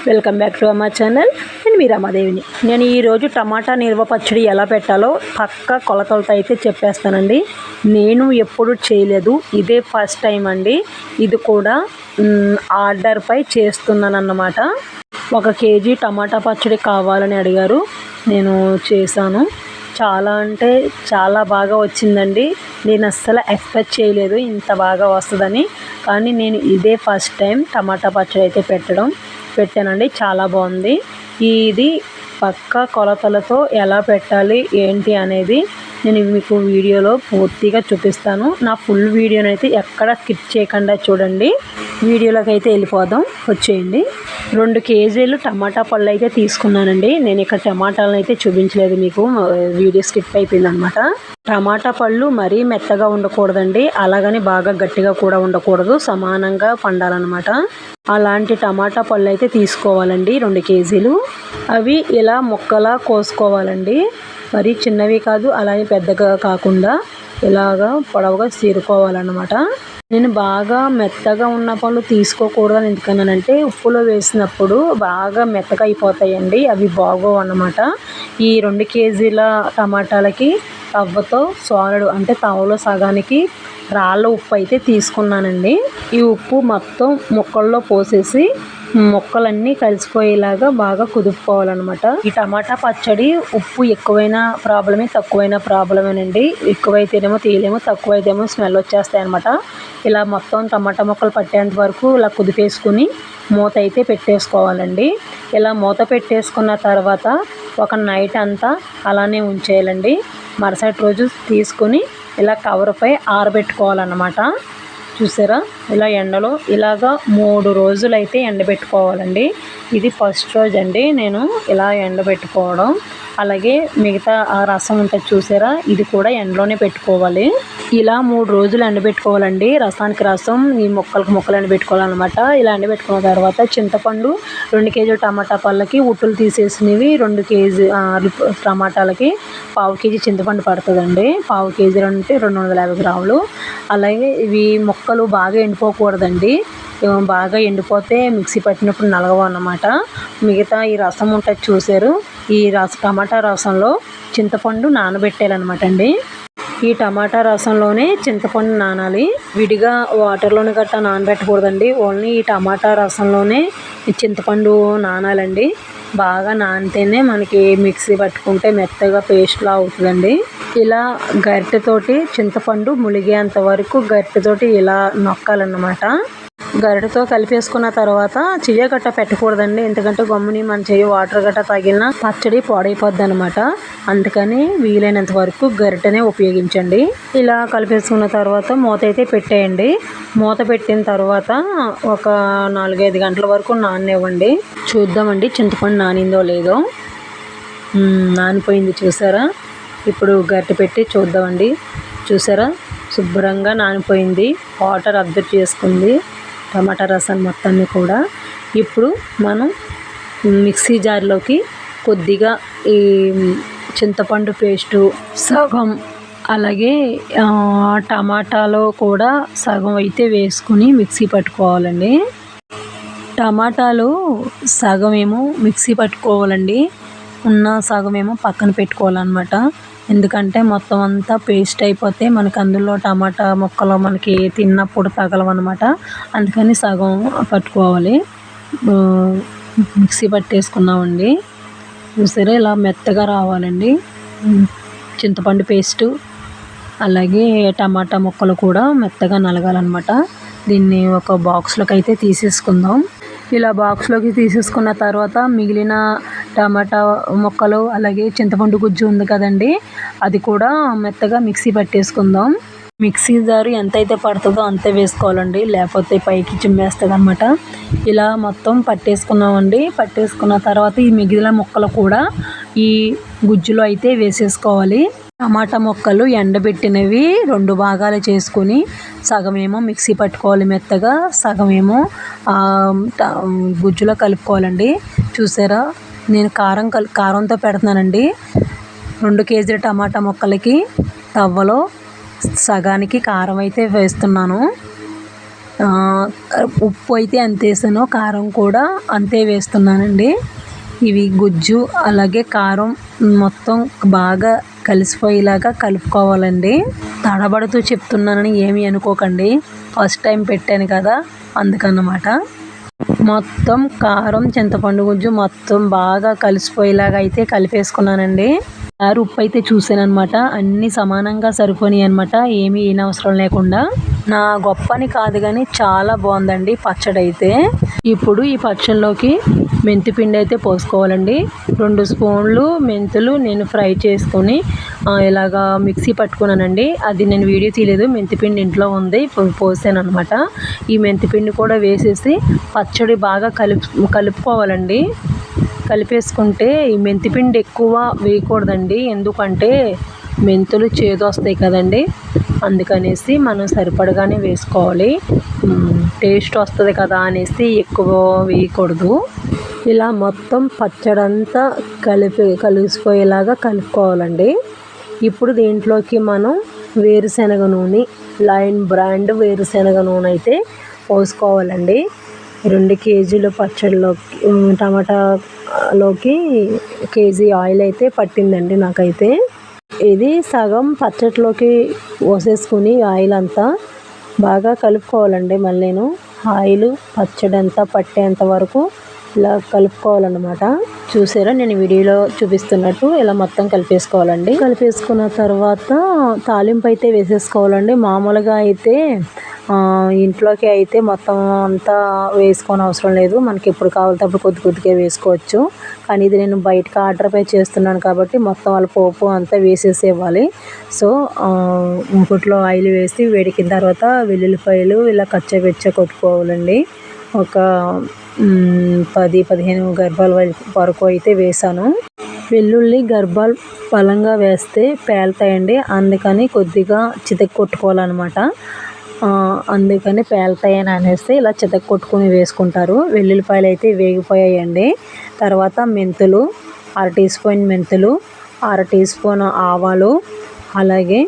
Welcome back to మా channel. నేను మీ రమాదేవిని. నేను ఈరోజు టమాటా నిల్వ పచ్చడి ఎలా పెట్టాలో పక్కా కొలతలతో అయితే చెప్పేస్తానండి. నేను ఎప్పుడు చేయలేదు, ఇదే ఫస్ట్ టైం అండి. ఇది కూడా ఆర్డర్పై చేస్తున్నాను అన్నమాట. 1 కేజీ టమాటా పచ్చడి కావాలని అడిగారు, నేను చేశాను. చాలా అంటే చాలా బాగా వచ్చిందండి. నేను అస్సలు ఎక్స్పెక్ట్ చేయలేదు ఇంత బాగా వస్తుందని. కానీ నేను ఇదే ఫస్ట్ టైం టమాటా పచ్చడి అయితే పెట్టానండి. చాలా బాగుంది. ఇది పక్కా కొలతలతో ఎలా పెట్టాలి ఏంటి అనేది నేను మీకు వీడియోలో పూర్తిగా చూపిస్తాను. నా ఫుల్ వీడియోని అయితే ఎక్కడ స్కిప్ చేయకుండా చూడండి. వీడియోలోకి అయితే వెళ్ళిపోదాం, వచ్చేయండి. 2 కేజీలు టమాటా పళ్ళు అయితే తీసుకున్నానండి. నేను ఇక్కడ టమాటాలను అయితే చూపించలేదు, మీకు వీడియో స్కిప్ అయిపోయింది అనమాట. టమాటా పళ్ళు మరీ మెత్తగా ఉండకూడదండి, అలాగని బాగా గట్టిగా కూడా ఉండకూడదు, సమానంగా పండాలన్నమాట. అలాంటి టమాటా పళ్ళు అయితే తీసుకోవాలండి 2 కేజీలు. అవి ఇలా ముక్కలా కోసుకోవాలండి. మరి చిన్నవి కాదు, అలాగే పెద్దగా కాకుండా ఇలాగా పొడవుగా చీరుకోవాలన్నమాట. నేను బాగా మెత్తగా ఉన్న పళ్ళు తీసుకోకూడదని ఎందుకన్నానంటే, ఉప్పులో వేసినప్పుడు బాగా మెత్తగా అయిపోతాయండి, అవి బాగోవు అన్నమాట. ఈ 2 కేజీల టమాటాలకి తవ్వతో సాలడు అంటే తవలో సగానికి రాళ్ళ ఉప్పు అయితే తీసుకున్నానండి. ఈ ఉప్పు మొత్తం ముక్కల్లో పోసేసి ముక్కలన్నీ కలిసిపోయేలాగా బాగా కుదుపుకోవాలన్నమాట. ఈ టమాటా పచ్చడి ఉప్పు ఎక్కువైనా ప్రాబ్లమే, తక్కువైనా ప్రాబ్లమేనండి. ఎక్కువైతేనేమో తీయలేము, తక్కువైతేమో స్మెల్ వచ్చేస్తాయి అనమాట. ఇలా మొత్తం టమాటా ముక్కలు పట్టేంత వరకు ఇలా కుదిపేసుకుని మూత అయితే పెట్టేసుకోవాలండి. ఇలా మూత పెట్టేసుకున్న తర్వాత ఒక నైట్ అంతా అలానే ఉంచేయాలండి. మరుసటి రోజు తీసుకుని ఇలా కవర్పై ఆరబెట్టుకోవాలన్నమాట. చూసారా, ఇలా ఎండలో ఇలాగా 3 రోజులు అయితే ఎండబెట్టుకోవాలండి. ఇది ఫస్ట్ రోజు అండి నేను ఇలా ఎండబెట్టుకోవడం. అలాగే మిగతా ఆ రసం ఉంటుంది చూసారా, ఇది కూడా ఎండలోనే పెట్టుకోవాలి. ఇలా 3 రోజులు ఎండబెట్టుకోవాలండి. రసానికి రసం, ఈ ముక్కలు ఎండబెట్టుకోవాలన్నమాట. ఇలా ఎండబెట్టుకున్న తర్వాత చింతపండు 2 కేజీల టమాటా పళ్ళకి ఉట్టులు తీసేసినవి 2 కేజీ టమాటాలకి 1/2 కేజీ చింతపండు పడుతుందండి. 1/2 కేజీ అంటే 250 గ్రాములు. అలాగే ఇవి ముక్కలు బాగా ఎండిపోకూడదండి, బాగా ఎండిపోతే మిక్సీ పట్టినప్పుడు నలగవు అన్నమాట. మిగతా ఈ రసం ఉంటుంది చూసారు, ఈ టమాటా రసంలో చింతపండు నానబెట్టాలన్నమాట అండి. ఈ టమాటా రసంలోనే చింతపండు నానాలి, విడిగా వాటర్లోనే గట్టా నానబెట్టకూడదండి. ఓన్లీ ఈ టమాటా రసంలోనే ఈ చింతపండు నానాలండి. బాగా నానితేనే మనకి మిక్సీ పట్టుకుంటే మెత్తగా పేస్ట్లా అవుతుందండి. ఇలా గరిటెతోటి చింతపండు ములిగేంత వరకు గరిటెతోటి ఇలా నొక్కాలన్నమాట. గరిటెతో కలిపేసుకున్న తర్వాత చెయ్య గట్ట పెట్టకూడదండి, ఎందుకంటే గమ్ముని మన చెయ్యి వాటర్ గట్ట తగిలిన పచ్చడి పాడైపోద్ది అనమాట. అందుకని వీలైనంత వరకు గరిటెనే ఉపయోగించండి. ఇలా కలిపేసుకున్న తర్వాత మూత అయితే పెట్టేయండి. మూత పెట్టిన తర్వాత ఒక 4-5 గంటల వరకు నాననివ్వండి. చూద్దామండి చింతపండు నానిందో లేదో. నానిపోయింది చూసారా. ఇప్పుడు గరిటె పెట్టి చూద్దామండి. చూసారా, శుభ్రంగా నానిపోయింది, వాటర్ అబ్జర్వ్ చేసుకుంది టమాటా రసం మొత్తాన్ని కూడా. ఇప్పుడు మనం మిక్సీ జార్లోకి కొద్దిగా ఈ చింతపండు పేస్టు సగం, అలాగే టమాటాలో కూడా సగం అయితే వేసుకుని మిక్సీ పట్టుకోవాలండి. టమాటాలు సగమేమో మిక్సీ పట్టుకోవాలండి, ఉన్న సగమేమో పక్కన పెట్టుకోవాలన్నమాట. ఎందుకంటే మొత్తం అంతా పేస్ట్ అయిపోతే మనకి అందులో టమాటా ముక్కలు మనకి తిన్నప్పుడు తగలవన్నమాట. అందుకని సగం పట్టుకోవాలి. మిక్సీ పట్టేసుకున్నామండి. చూసారా, ఇలా మెత్తగా రావాలండి చింతపండు పేస్టు, అలాగే టమాటా ముక్కలు కూడా మెత్తగా నలగాలన్నమాట. దీన్ని ఒక బాక్స్లోకి అయితే తీసేసుకుందాం. ఇలా బాక్స్లోకి తీసేసుకున్న తర్వాత మిగిలిన టమాటా ముక్కలు అలాగే చింతపండు గుజ్జు ఉంది కదండి, అది కూడా మెత్తగా మిక్సీ పట్టేసుకుందాం. మిక్సీ జారు ఎంతైతే పడుతుందో అంతే వేసుకోవాలండి, లేకపోతే పైకి చిమ్మేస్తుంది అనమాట. ఇలా మొత్తం పట్టేసుకున్నామండి. పట్టేసుకున్న తర్వాత ఈ మిగిలిన ముక్కలు కూడా ఈ గుజ్జులో అయితే వేసేసుకోవాలి. టమాటా ముక్కలు ఎండబెట్టినవి 2 భాగాలు చేసుకొని సగమేమో మిక్సీ పట్టుకోవాలి మెత్తగా, సగమేమో గుజ్జులో కలుపుకోవాలండి. చూసారా, నేను కారంతో పెడుతున్నానండి. 2 కేజీల టమాటా ముక్కలకి తవ్వలో సగానికి కారం అయితే వేస్తున్నాను. ఉప్పు అయితే ఎంత వేసానో కారం కూడా అంతే వేస్తున్నానండి. ఇవి గుజ్జు అలాగే కారం మొత్తం బాగా కలిసిపోయేలాగా కలుపుకోవాలండి. తడబడుతూ చెప్తున్నానని ఏమీ అనుకోకండి, ఫస్ట్ టైం పెట్టాను కదా అందుకన్నమాట. మొత్తం కారం చింతపండు గుజ్జు మొత్తం బాగా కలిసిపోయేలాగా అయితే కలిపేసుకున్నానండి. ఉప్పు అయితే చూసానమాట, అన్నీ సమానంగా సరిపోయాయి అనమాట, ఏమీ అవసరం లేకుండా. నా గొప్పని కాదు కానీ చాలా బాగుందండి పచ్చడి అయితే. ఇప్పుడు ఈ పచ్చడిలోకి మెంతిపిండి అయితే పోసుకోవాలండి. 2 స్పూన్లు మెంతులు నేను ఫ్రై చేసుకొని ఇలాగా మిక్సీ పట్టుకున్నానండి. అది నేను వీడియో తీయలేదు, మెంతిపిండి ఇంట్లో ఉంది, పోసాను అనమాట. ఈ మెంతిపిండి కూడా వేసేసి పచ్చడి బాగా కలుపుకోవాలండి. కలిపేసుకుంటే ఈ మెంతిపిండి ఎక్కువ వేయకూడదండి, ఎందుకంటే మెంతులు చేదు వస్తాయి కదండి, అందుకనేసి మనం సరిపడగానే వేసుకోవాలి. టేస్ట్ వస్తుంది కదా అనేసి ఎక్కువ వేయకూడదు. ఇలా మొత్తం పచ్చడంతా కలిసిపోయేలాగా కలుపుకోవాలండి. ఇప్పుడు దీంట్లోకి మనం వేరుశనగ నూనె, లైన్ బ్రాండ్ వేరుశనగ నూనె అయితే పోసుకోవాలండి. 2 కేజీల పచ్చడిలోకి టమాటాలోకి కేజీ ఆయిల్ అయితే పట్టిందండి నాకైతే. ఇది సగం పచ్చడిలోకి పోసేసుకుని ఆయిల్ అంతా బాగా కలుపుకోవాలండి. మళ్ళీ ఆయిల్ పచ్చడి అంతా పట్టేంత వరకు ఇలా కలుపుకోవాలన్నమాట. చూసారా, నేను వీడియోలో చూపిస్తున్నట్టు ఇలా మొత్తం కలిపేసుకోవాలండి. కలిపేసుకున్న తర్వాత తాలింపు అయితే వేసేసుకోవాలండి. మామూలుగా అయితే ఇంట్లోకి అయితే మొత్తం అంతా వేసుకోని అవసరం లేదు, మనకి ఎప్పుడు కావాలంటే అప్పుడు కొద్దిగా వేసుకోవచ్చు. కానీ ఇది నేను బయటకు ఆర్డర్పై చేస్తున్నాను కాబట్టి మొత్తం వాళ్ళ పోపు అంతా వేసేసి ఇవ్వాలి. సో మూకుట్లో ఆయిల్ వేసి వేడికిన తర్వాత వెల్లుల్లిపాయలు ఇలా కచ్చా కొట్టుకోవాలండి. ఒక 10-15 గర్భాల వరకు అయితే వేసాను. వెల్లుల్లి గర్భాలు బలంగా వేస్తే పేలుతాయండి, అందుకని కొద్దిగా కొట్టుకోవాలన్నమాట. అందుకని పేలుతాయని అనేసి ఇలా కొట్టుకుని వేసుకుంటారు. వెల్లుల్లిపాయలు అయితే వేగిపోయాయండి. తర్వాత మెంతులు 1/2 టీ స్పూన్ మెంతులు, 1/2 టీ స్పూన్ ఆవాలు, అలాగే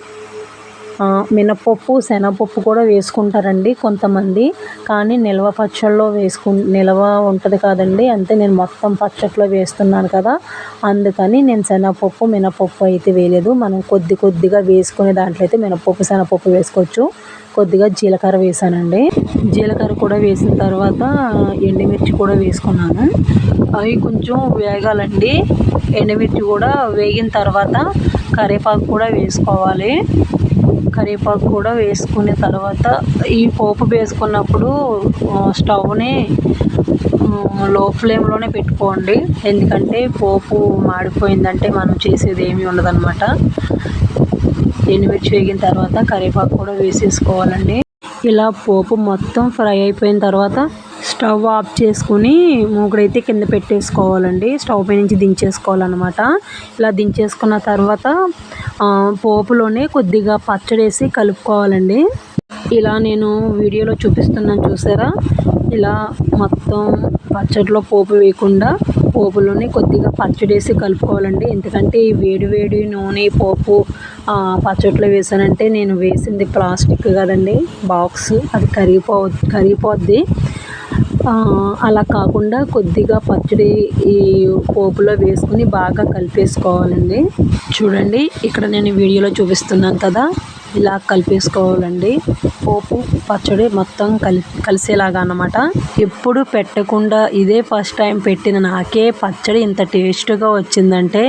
మినపప్పు, శనగపప్పు కూడా వేసుకుంటారండి కొంతమంది. కానీ నిల్వ పచ్చళ్ళలో నిల్వ ఉంటుంది కదండి, అంతే నేను మొత్తం పచ్చట్లో వేస్తున్నాను కదా, అందుకని నేను శనగపప్పు మినపప్పు అయితే వేయలేదు. మనం కొద్దిగా వేసుకునే దాంట్లో అయితే మినపప్పు శనగపప్పు వేసుకోవచ్చు. కొద్దిగా జీలకర్ర వేసానండి. జీలకర్ర కూడా వేసిన తర్వాత ఎండుమిర్చి కూడా వేసుకున్నాను. అవి కొంచెం వేగాలండి. ఎండుమిర్చి కూడా వేగిన తర్వాత కరివేపాకు కూడా వేసుకోవాలి. కరివేపాకు కూడా వేసుకున్న తర్వాత ఈ పోపు వేసుకున్నప్పుడు స్టవ్ని లో ఫ్లేమ్లోనే పెట్టుకోండి, ఎందుకంటే పోపు మాడిపోయిందంటే మనం చేసేది ఏమీ ఉండదన్నమాట. ఎండుమిర్చి వేగిన తర్వాత కరివేపాకు కూడా వేసేసుకోవాలండి. ఇలా పోపు మొత్తం ఫ్రై అయిపోయిన తర్వాత స్టవ్ ఆఫ్ చేసుకుని మూకుడైతే కింద పెట్టేసుకోవాలండి. స్టవ్ పై నుంచి దించేసుకోవాలన్నమాట. ఇలా దించేసుకున్న తర్వాత పోపులోనే కొద్దిగా పచ్చడి వేసి కలుపుకోవాలండి. ఇలా నేను వీడియోలో చూపిస్తున్నాను చూసారా, ఇలా మొత్తం పచ్చడిలో పోపు వేయకుండా పోపులోనే కొద్దిగా పచ్చడి వేసి కలుపుకోవాలండి. ఎందుకంటే ఈ వేడి నూనె పోపు పచ్చడిలో వేసానంటే, నేను వేసింది ప్లాస్టిక్ కదండి బాక్స్, అది కరిగిపోద్ది. అలా కాకుండా కొద్దిగా పచ్చడి ఈ పోపులో వేసుకుని బాగా కలిపేసుకోవాలండి. చూడండి, ఇక్కడ నేను వీడియోలో చూపిస్తున్నాను కదా, ఇలా కలిపేసుకోవాలండి. పోపు పచ్చడి మొత్తం కలిసేలాగా అన్నమాట. ఎప్పుడు పెట్టకుండా ఇదే ఫస్ట్ టైం పెట్టిన నాకే పచ్చడి ఇంత టేస్ట్గా వచ్చిందంటే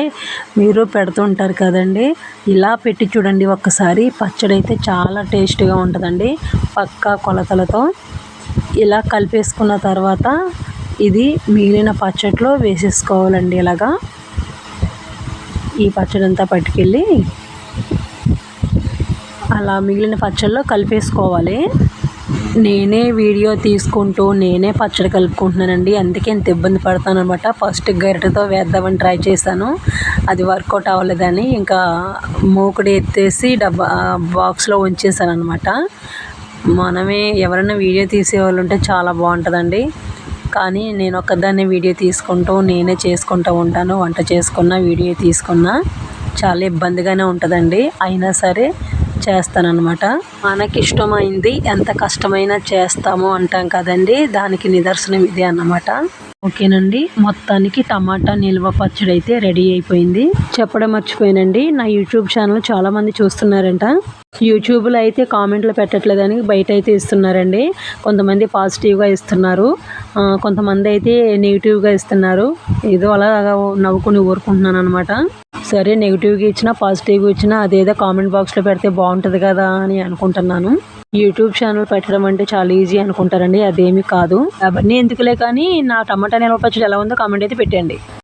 మీరు పెడుతుంటారు కదండి, ఇలా పెట్టి చూడండి ఒక్కసారి. పచ్చడి అయితే చాలా టేస్ట్గా ఉంటుందండి, పక్కా కొలతలతో. ఇలా కలిపేసుకున్న తర్వాత ఇది మిగిలిన పచ్చడిలో వేసేసుకోవాలండి. ఇలాగా ఈ పచ్చడి అంతా పట్టుకెళ్ళి అలా మిగిలిన పచ్చడిలో కలిపేసుకోవాలి. నేనే వీడియో తీసుకుంటూ నేనే పచ్చడి కలుపుకుంటున్నానండి, అందుకే ఇంత ఇబ్బంది పడతాను అనమాట. ఫస్ట్ గరిటెతో వేద్దామని ట్రై చేశాను, అది వర్కౌట్ అవ్వలేదని ఇంకా మూకుడు ఎత్తేసి బాక్స్లో ఉంచేసాను అనమాట. మనమే ఎవరైనా వీడియో తీసేవాళ్ళు ఉంటే చాలా బాగుంటుందండి, కానీ నేను ఒక్కదాన్నే వీడియో తీసుకుంటూ నేనే చేసుకుంటూ ఉంటాను. వంట చేసుకున్నా వీడియో తీసుకున్నా చాలా ఇబ్బందిగానే ఉంటుందండి. అయినా సరే చేస్తానన్నమాట. మనకి ఇష్టమైంది ఎంత కష్టమైనా చేస్తాము అంటాం కదండి, దానికి నిదర్శనం ఇదే అన్నమాట. ఓకేనండి, మొత్తానికి టమాటా నిల్వ పచ్చడి అయితే రెడీ అయిపోయింది. చెప్పడం మర్చిపోయానండి, నా యూట్యూబ్ ఛానల్ చాలామంది చూస్తున్నారంట. యూట్యూబ్లో అయితే కామెంట్లు పెట్టట్లేదని బయట అయితే ఇస్తున్నారండి. కొంతమంది పాజిటివ్గా ఇస్తున్నారు, కొంతమంది అయితే నెగిటివ్గా ఇస్తున్నారు. ఏదో అలా నవ్వుకుని ఊరుకుంటున్నాను అనమాట. సరే, నెగిటివ్గా ఇచ్చినా పాజిటివ్గా ఇచ్చినా అదేదో కామెంట్ బాక్స్లో పెడితే బాగుంటుంది కదా అని అనుకుంటున్నాను. యూట్యూబ్ ఛానల్ పెట్టడం అంటే చాలా ఈజీ అనుకుంటారండి, అదేమీ కాదు. అవన్నీ ఎందుకులే కానీ నా టమాటా నిల్వ పచ్చడి ఎలా ఉందో కామెంట్ అయితే పెట్టండి.